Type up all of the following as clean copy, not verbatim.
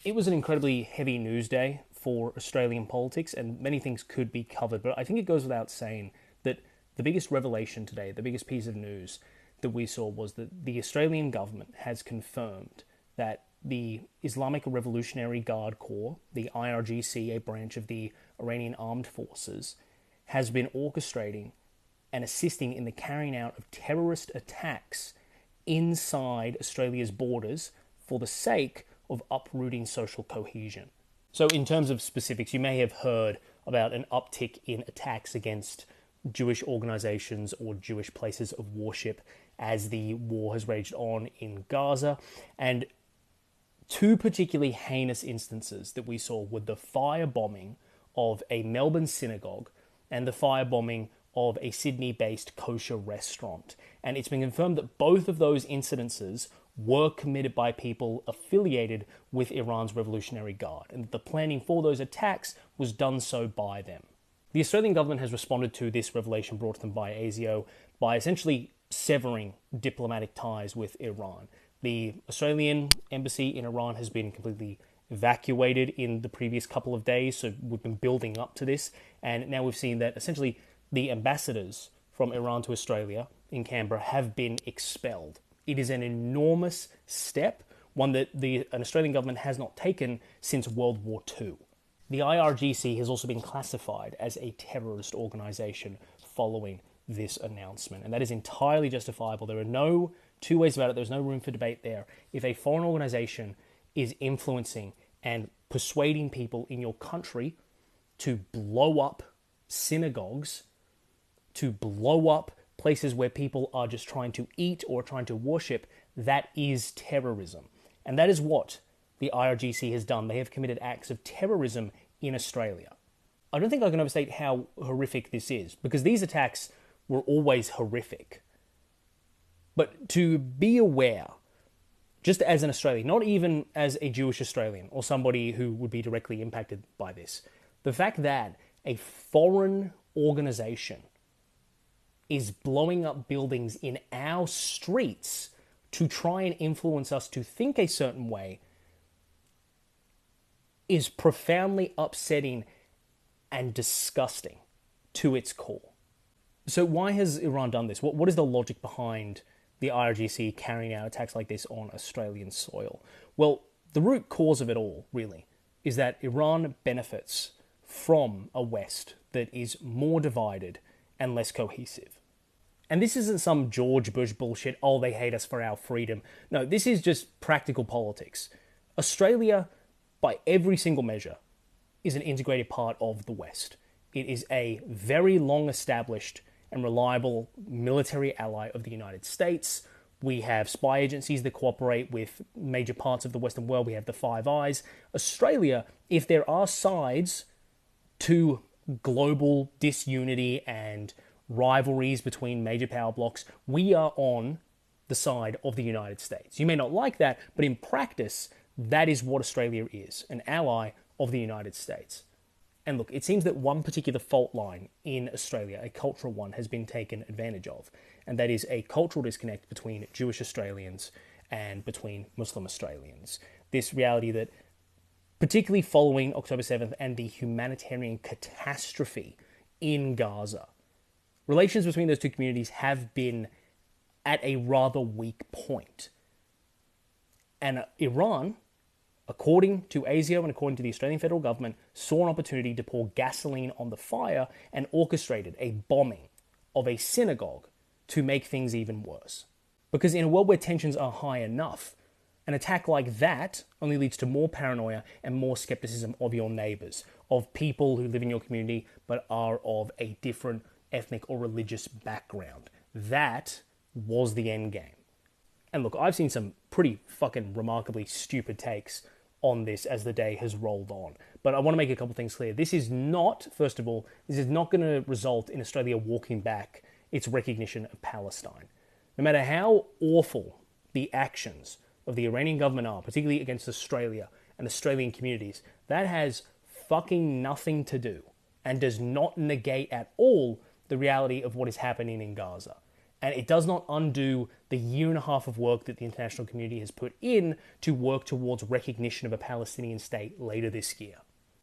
It was an incredibly heavy news day for Australian politics, and many things could be covered, but I think it goes without saying that the biggest revelation today, the biggest piece of news that we saw was that the Australian government has confirmed that the Islamic Revolutionary Guard Corps, the IRGC, a branch of the Iranian armed forces, has been orchestrating and assisting in the carrying out of terrorist attacks inside Australia's borders for the sake of uprooting social cohesion. So, in terms of specifics, you may have heard about an uptick in attacks against Jewish organizations or Jewish places of worship as the war has raged on in Gaza. And two particularly heinous instances that we saw were the firebombing of a Melbourne synagogue and the firebombing of a Sydney-based kosher restaurant. And it's been confirmed that both of those incidences were committed by people affiliated with Iran's Revolutionary Guard, and that the planning for those attacks was done so by them. The Australian government has responded to this revelation brought to them by ASIO by essentially severing diplomatic ties with Iran. The Australian embassy in Iran has been completely evacuated in the previous couple of days, so we've been building up to this, and now we've seen that essentially the ambassadors from Iran to Australia in Canberra have been expelled. It is an enormous step, one that an Australian government has not taken since World War II. The IRGC has also been classified as a terrorist organisation following this announcement, and that is entirely justifiable. There are no two ways about it. There's no room for debate there. If a foreign organisation is influencing and persuading people in your country to blow up synagogues, to blow up places where people are just trying to eat or trying to worship, that is terrorism. And that is what the IRGC has done. They have committed acts of terrorism in Australia. I don't think I can overstate how horrific this is, because these attacks were always horrific. But to be aware, just as an Australian, not even as a Jewish Australian or somebody who would be directly impacted by this, the fact that a foreign organisation is blowing up buildings in our streets to try and influence us to think a certain way is profoundly upsetting and disgusting to its core. So why has Iran done this? What is the logic behind the IRGC carrying out attacks like this on Australian soil? Well, the root cause of it all, really, is that Iran benefits from a West that is more divided and less cohesive. And this isn't some George Bush bullshit, oh, they hate us for our freedom. No, this is just practical politics. Australia, by every single measure, is an integrated part of the West. It is a very long-established and reliable military ally of the United States. We have spy agencies that cooperate with major parts of the Western world. We have the Five Eyes. Australia, if there are sides to global disunity and rivalries between major power blocs, we are on the side of the United States. You may not like that, but in practice, that is what Australia is, an ally of the United States. And look, it seems that one particular fault line in Australia, a cultural one, has been taken advantage of, and that is a cultural disconnect between Jewish Australians and between Muslim Australians. This reality that, particularly following October 7th and the humanitarian catastrophe in Gaza, relations between those two communities have been at a rather weak point. And Iran, according to ASIO and according to the Australian federal government, saw an opportunity to pour gasoline on the fire and orchestrated a bombing of a synagogue to make things even worse. Because in a world where tensions are high enough, an attack like that only leads to more paranoia and more skepticism of your neighbours, of people who live in your community but are of a different ethnic or religious background. That was the end game. And look, I've seen some pretty fucking remarkably stupid takes on this as the day has rolled on. But I want to make a couple things clear. This is not, first of all, this is not going to result in Australia walking back its recognition of Palestine. No matter how awful the actions of the Iranian government are, particularly against Australia and Australian communities, that has fucking nothing to do and does not negate at all the reality of what is happening in Gaza. And it does not undo the year and a half of work that the international community has put in to work towards recognition of a Palestinian state later this year.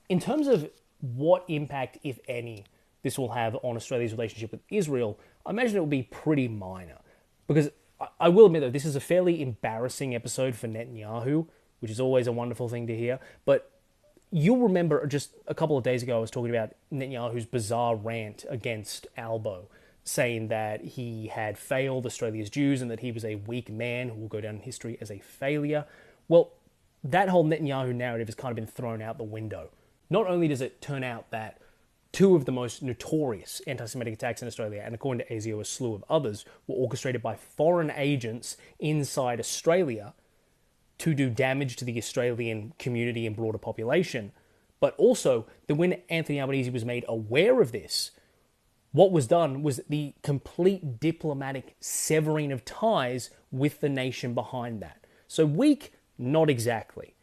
In terms of what impact, if any, this will have on Australia's relationship with Israel, I imagine it will be pretty minor. Because I will admit, though, this is a fairly embarrassing episode for Netanyahu, which is always a wonderful thing to hear. But you'll remember just a couple of days ago, I was talking about Netanyahu's bizarre rant against Albo, saying that he had failed Australia's Jews and that he was a weak man who will go down in history as a failure. Well, that whole Netanyahu narrative has kind of been thrown out the window. Not only does it turn out that two of the most notorious anti-Semitic attacks in Australia, and according to ASIO, a slew of others, were orchestrated by foreign agents inside Australia to do damage to the Australian community and broader population, but also that when Anthony Albanese was made aware of this, what was done was the complete diplomatic severing of ties with the nation behind that. So weak, not exactly.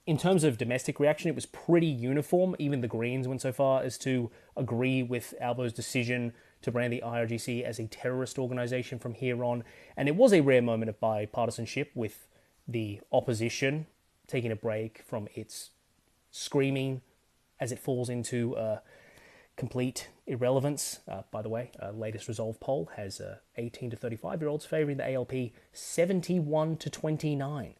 In terms of domestic reaction, it was pretty uniform. Even the Greens went so far as to agree with Albo's decision to brand the IRGC as a terrorist organisation from here on. And it was a rare moment of bipartisanship, with the opposition taking a break from its screaming as it falls into complete irrelevance. By the way, latest Resolve poll has 18 to 35-year-olds favouring the ALP 71 to 29.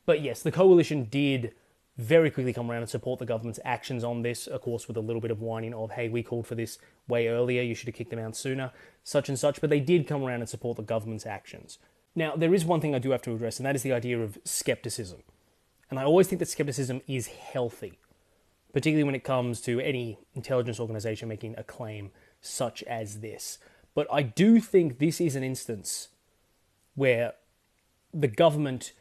But yes, the coalition did very quickly come around and support the government's actions on this, of course with a little bit of whining of, hey, we called for this way earlier, you should have kicked them out sooner, such and such, but they did come around and support the government's actions. Now, there is one thing I do have to address, and that is the idea of skepticism. And I always think that skepticism is healthy, particularly when it comes to any intelligence organization making a claim such as this. But I do think this is an instance where the government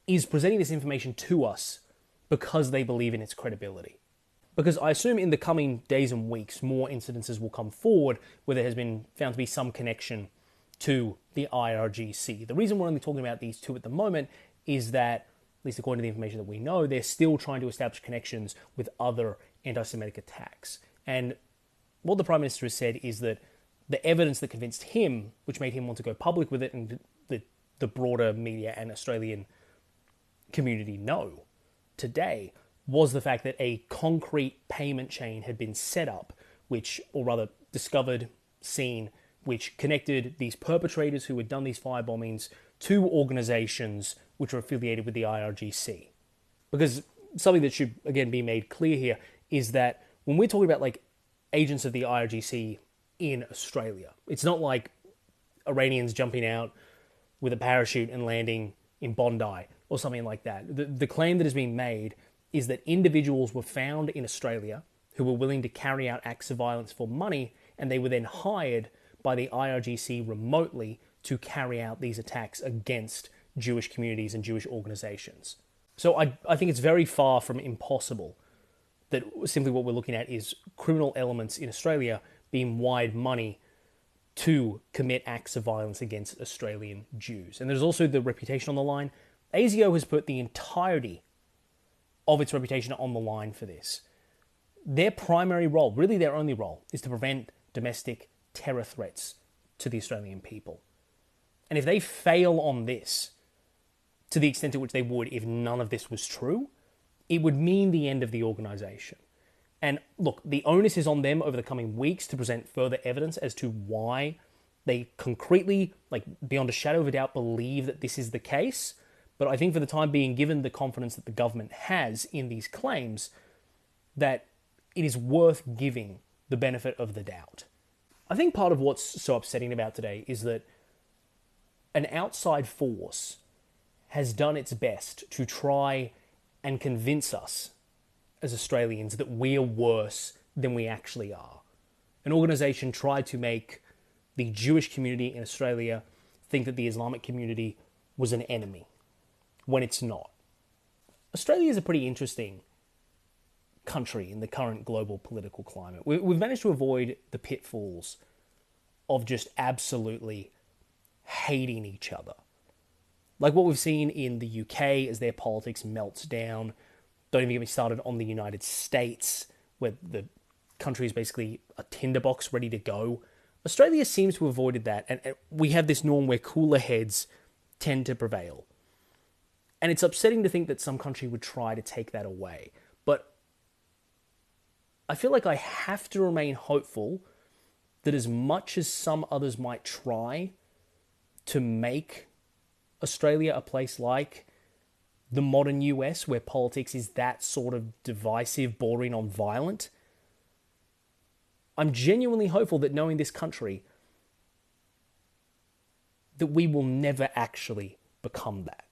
is presenting this information to us because they believe in its credibility. Because I assume in the coming days and weeks, more incidences will come forward where there has been found to be some connection to the IRGC. The reason we're only talking about these two at the moment is that, at least according to the information that we know, they're still trying to establish connections with other anti-Semitic attacks. And what the Prime Minister has said is that the evidence that convinced him, which made him want to go public with it, and the broader media and Australian community know today, was the fact that a concrete payment chain had been set up, or rather discovered, seen, which connected these perpetrators who had done these firebombings to organizations which are affiliated with the IRGC. Because something that should, again, be made clear here is that when we're talking about, agents of the IRGC in Australia, it's not like Iranians jumping out with a parachute and landing in Bondi or something like that. The claim that is being made is that individuals were found in Australia who were willing to carry out acts of violence for money, and they were then hired by the IRGC remotely to carry out these attacks against Jewish communities and Jewish organizations. So I think it's very far from impossible that simply what we're looking at is criminal elements in Australia being wired money to commit acts of violence against Australian Jews. And there's also the reputation on the line. ASIO has put the entirety of its reputation on the line for this. Their primary role, really their only role, is to prevent domestic terror threats to the Australian people. And if they fail on this, to the extent to which they would if none of this was true, it would mean the end of the organisation. And look, the onus is on them over the coming weeks to present further evidence as to why they concretely, beyond a shadow of a doubt, believe that this is the case. But I think for the time being, given the confidence that the government has in these claims, that it is worth giving the benefit of the doubt. I think part of what's so upsetting about today is that an outside force has done its best to try and convince us as Australians that we are worse than we actually are. An organisation tried to make the Jewish community in Australia think that the Islamic community was an enemy, when it's not. Australia is a pretty interesting country in the current global political climate. We've managed to avoid the pitfalls of just absolutely hating each other. Like what we've seen in the UK as their politics melts down. Don't even get me started on the United States, where the country is basically a tinderbox ready to go Australia seems to have avoided that, and we have this norm where cooler heads tend to prevail. And it's upsetting to think that some country would try to take that away. But I feel like I have to remain hopeful that as much as some others might try to make Australia a place like the modern US, where politics is that sort of divisive, bordering on violent, I'm genuinely hopeful that knowing this country, that we will never actually become that.